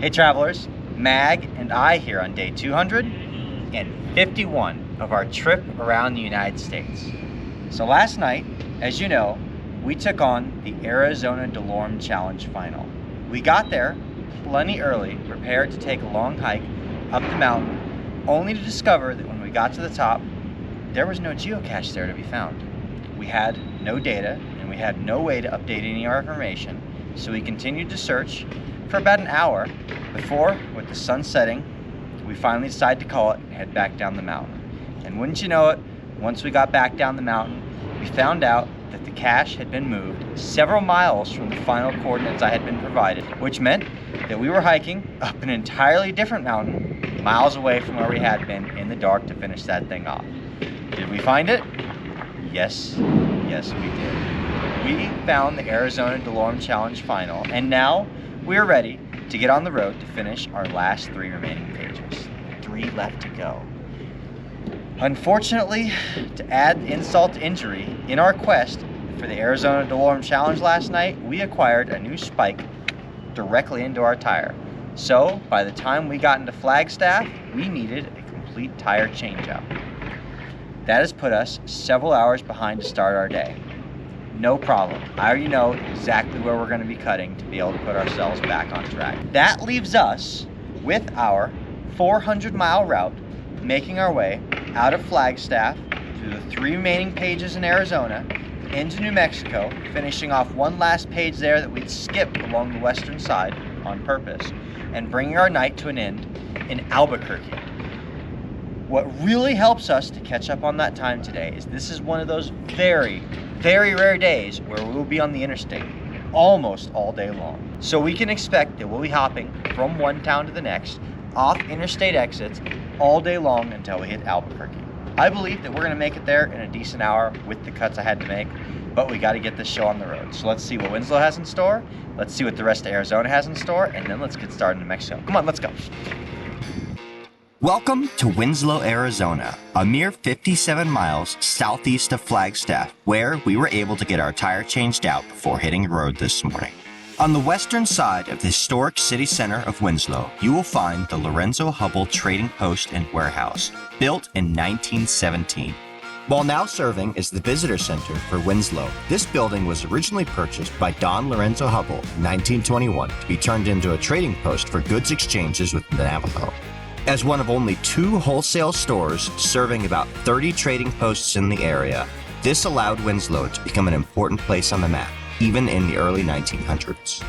Hey travelers, Mag and I here on day 251 of our trip around the United States. So last night, as you know, we took on the Arizona Delorme Challenge final. We got there plenty early, prepared to take a long hike up the mountain, only to discover that when we got to the top, there was no geocache there to be found. We had no data and we had no way to update any of our information, so we continued to search for about an hour before, with the sun setting, we finally decided to call it and head back down the mountain. And wouldn't you know it, once we got back down the mountain, we found out that the cache had been moved several miles from the final coordinates I had been provided, which meant that we were hiking up an entirely different mountain, miles away from where we had been in the dark to finish that thing off. Did we find it? Yes, we did. We found the Arizona Delorme Challenge final, and now we are ready to get on the road to finish our last 3 remaining pages. 3 left to go. Unfortunately, to add insult to injury, in our quest for the Arizona Delorme Challenge last night, we acquired a new spike directly into our tire. So, by the time we got into Flagstaff, we needed a complete tire changeout. That has put us several hours behind to start our day. No problem. I already know exactly where we're going to be cutting to be able to put ourselves back on track. That leaves us with our 400-mile route, making our way out of Flagstaff through the 3 remaining pages in Arizona into New Mexico, finishing off one last page there that we'd skipped along the western side on purpose, and bringing our night to an end in Albuquerque. What really helps us to catch up on that time today is this is one of those very, very rare days where we will be on the interstate almost all day long. So we can expect that we'll be hopping from one town to the next, off interstate exits all day long until we hit Albuquerque. I believe that we're going to make it there in a decent hour with the cuts I had to make, but we got to get this show on the road. So let's see what Winslow has in store, let's see what the rest of Arizona has in store, and then let's get started in New Mexico. Come on, let's go. Welcome to Winslow, Arizona, a mere 57 miles southeast of Flagstaff, where we were able to get our tire changed out before hitting the road this morning. On the western side of the historic city center of Winslow, you will find the Lorenzo Hubbell Trading Post and Warehouse, built in 1917. While now serving as the visitor center for Winslow, this building was originally purchased by Don Lorenzo Hubbell in 1921 to be turned into a trading post for goods exchanges with the Navajo. As one of only 2 wholesale stores serving about 30 trading posts in the area, this allowed Winslow to become an important place on the map, even in the early 1900s.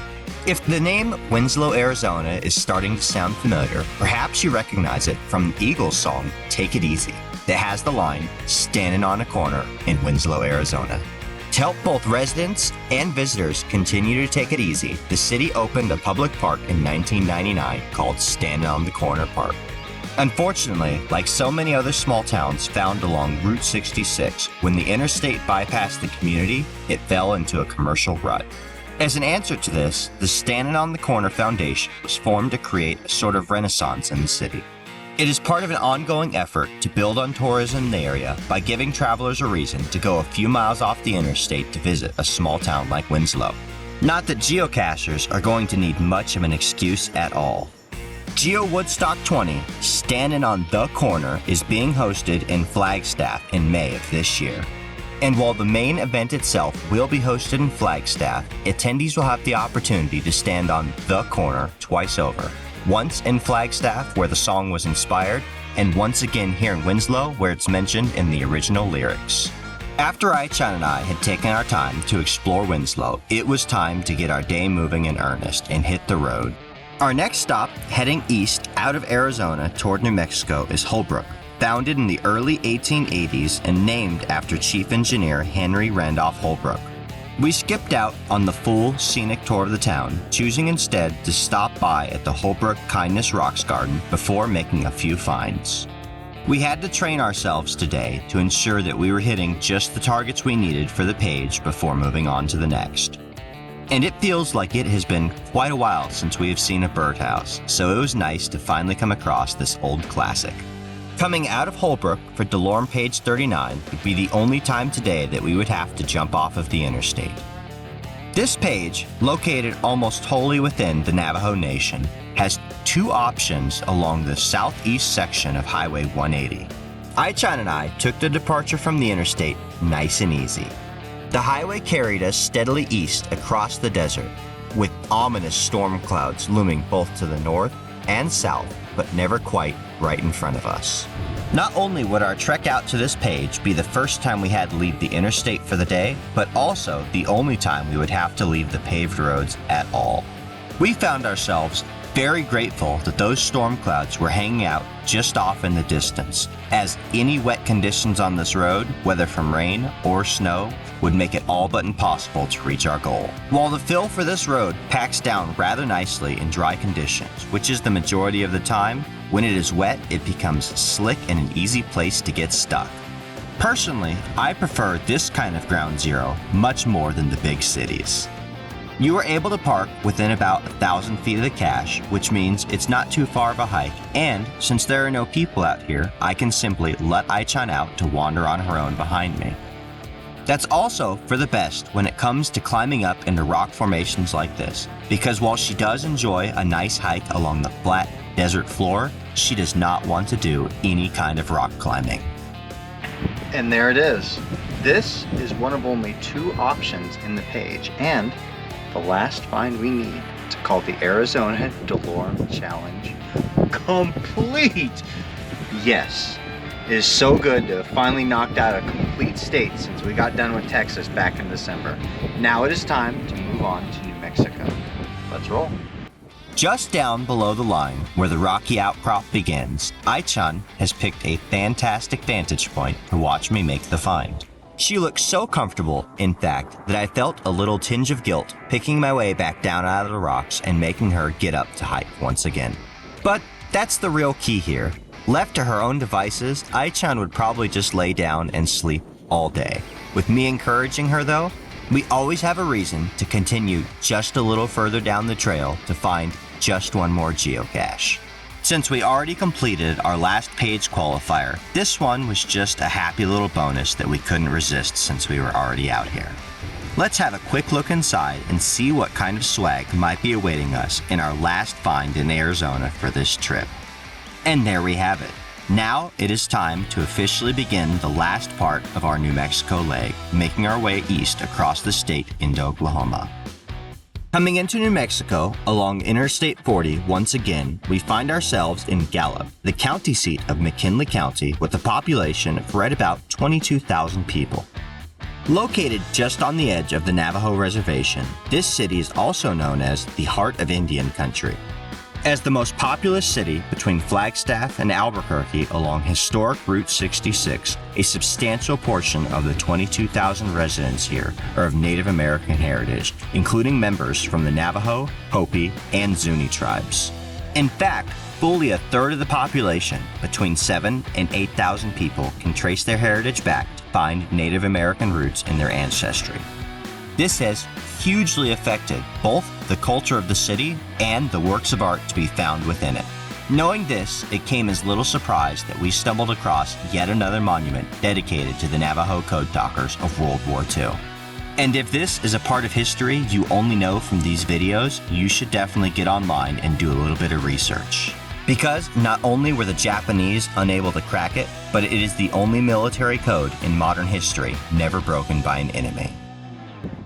If the name Winslow, Arizona is starting to sound familiar, perhaps you recognize it from the Eagles song, Take It Easy, that has the line, "Standing on a corner in Winslow, Arizona." To help both residents and visitors continue to take it easy, the city opened a public park in 1999 called Standing on the Corner Park. Unfortunately, like so many other small towns found along Route 66, when the interstate bypassed the community, it fell into a commercial rut. As an answer to this, the Standing on the Corner Foundation was formed to create a sort of renaissance in the city. It is part of an ongoing effort to build on tourism in the area by giving travelers a reason to go a few miles off the interstate to visit a small town like Winslow. Not that geocachers are going to need much of an excuse at all. Geo Woodstock 20, Standing on the Corner, is being hosted in Flagstaff in May of this year. And while the main event itself will be hosted in Flagstaff, attendees will have the opportunity to stand on the corner twice over. Once in Flagstaff, where the song was inspired, and once again here in Winslow, where it's mentioned in the original lyrics. After Aichan and I had taken our time to explore Winslow, it was time to get our day moving in earnest and hit the road. Our next stop, heading east out of Arizona toward New Mexico, is Holbrook, founded in the early 1880s and named after Chief Engineer Henry Randolph Holbrook. We skipped out on the full scenic tour of the town, choosing instead to stop by at the Holbrook Kindness Rocks Garden before making a few finds. We had to train ourselves today to ensure that we were hitting just the targets we needed for the page before moving on to the next. And it feels like it has been quite a while since we have seen a birdhouse, so it was nice to finally come across this old classic. Coming out of Holbrook for Delorme page 39 would be the only time today that we would have to jump off of the interstate. This page, located almost wholly within the Navajo Nation, has two options along the southeast section of Highway 180. Aichan and I took the departure from the interstate nice and easy. The highway carried us steadily east across the desert, with ominous storm clouds looming both to the north and south, but never quite right in front of us. Not only would our trek out to this page be the first time we had to leave the interstate for the day, but also the only time we would have to leave the paved roads at all. We found ourselves very grateful that those storm clouds were hanging out just off in the distance, as any wet conditions on this road, whether from rain or snow, would make it all but impossible to reach our goal. While the fill for this road packs down rather nicely in dry conditions, which is the majority of the time, when it is wet, it becomes slick and an easy place to get stuck. Personally, I prefer this kind of ground zero much more than the big cities. You are able to park within about 1,000 feet of the cache, which means it's not too far of a hike, and since there are no people out here, I can simply let Aichan out to wander on her own behind me. That's also for the best when it comes to climbing up into rock formations like this, because while she does enjoy a nice hike along the flat desert floor, she does not want to do any kind of rock climbing. And there it is. This is one of only two options in the page, and the last find we need to call the Arizona Delorme Challenge complete. Yes, it is so good to have finally knocked out a complete state since we got done with Texas back in December. Now it is time to move on to New Mexico. Let's roll. Just down below the line where the rocky outcrop begins, Aichan has picked a fantastic vantage point to watch me make the find. She looked so comfortable, in fact, that I felt a little tinge of guilt picking my way back down out of the rocks and making her get up to hike once again. But that's the real key here. Left to her own devices, Aichan would probably just lay down and sleep all day. With me encouraging her though, we always have a reason to continue just a little further down the trail to find just one more geocache. Since we already completed our last page qualifier, this one was just a happy little bonus that we couldn't resist since we were already out here. Let's have a quick look inside and see what kind of swag might be awaiting us in our last find in Arizona for this trip. And there we have it. Now it is time to officially begin the last part of our New Mexico leg, making our way east across the state into Oklahoma. Coming into New Mexico along Interstate 40 once again, we find ourselves in Gallup, the county seat of McKinley County, with a population of right about 22,000 people. Located just on the edge of the Navajo Reservation, this city is also known as the Heart of Indian Country. As the most populous city between Flagstaff and Albuquerque along historic Route 66, a substantial portion of the 22,000 residents here are of Native American heritage, including members from the Navajo, Hopi, and Zuni tribes. In fact, fully a third of the population, between 7,000 and 8,000 people, can trace their heritage back to find Native American roots in their ancestry. This has hugely affected both the culture of the city and the works of art to be found within it. Knowing this, it came as little surprise that we stumbled across yet another monument dedicated to the Navajo code talkers of World War II. And if this is a part of history you only know from these videos, you should definitely get online and do a little bit of research. Because not only were the Japanese unable to crack it, but it is the only military code in modern history never broken by an enemy.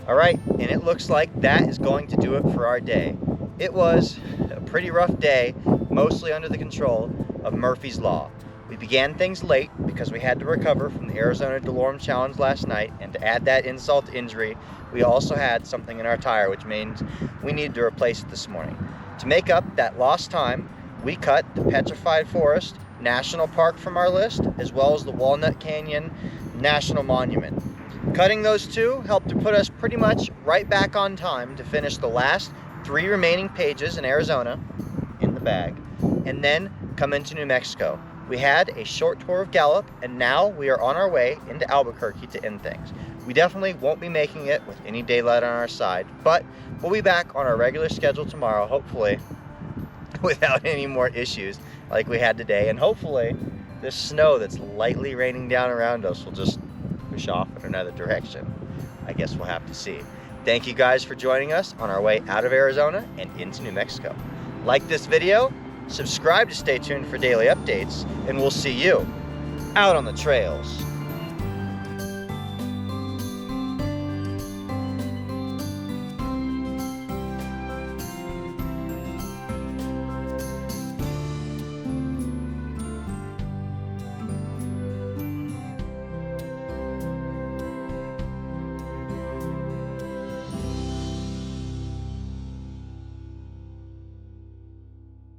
All right, and it looks like that is going to do it for our day. It was a pretty rough day, mostly under the control of Murphy's Law. We began things late because we had to recover from the Arizona Delorme Challenge last night, and to add that insult to injury, we also had something in our tire, which means we needed to replace it this morning. To make up that lost time, we cut the Petrified Forest National Park from our list, as well as the Walnut Canyon National Monument. Cutting those two helped to put us pretty much right back on time to finish the last 3 remaining pages in Arizona in the bag, and then come into New Mexico. We had a short tour of Gallup, and now we are on our way into Albuquerque to end things. We definitely won't be making it with any daylight on our side, but we'll be back on our regular schedule tomorrow, hopefully without any more issues like we had today, and hopefully this snow that's lightly raining down around us will just push off in another direction. I guess we'll have to see. Thank you guys for joining us on our way out of Arizona and into New Mexico. Like this video, subscribe to stay tuned for daily updates, and we'll see you out on the trails.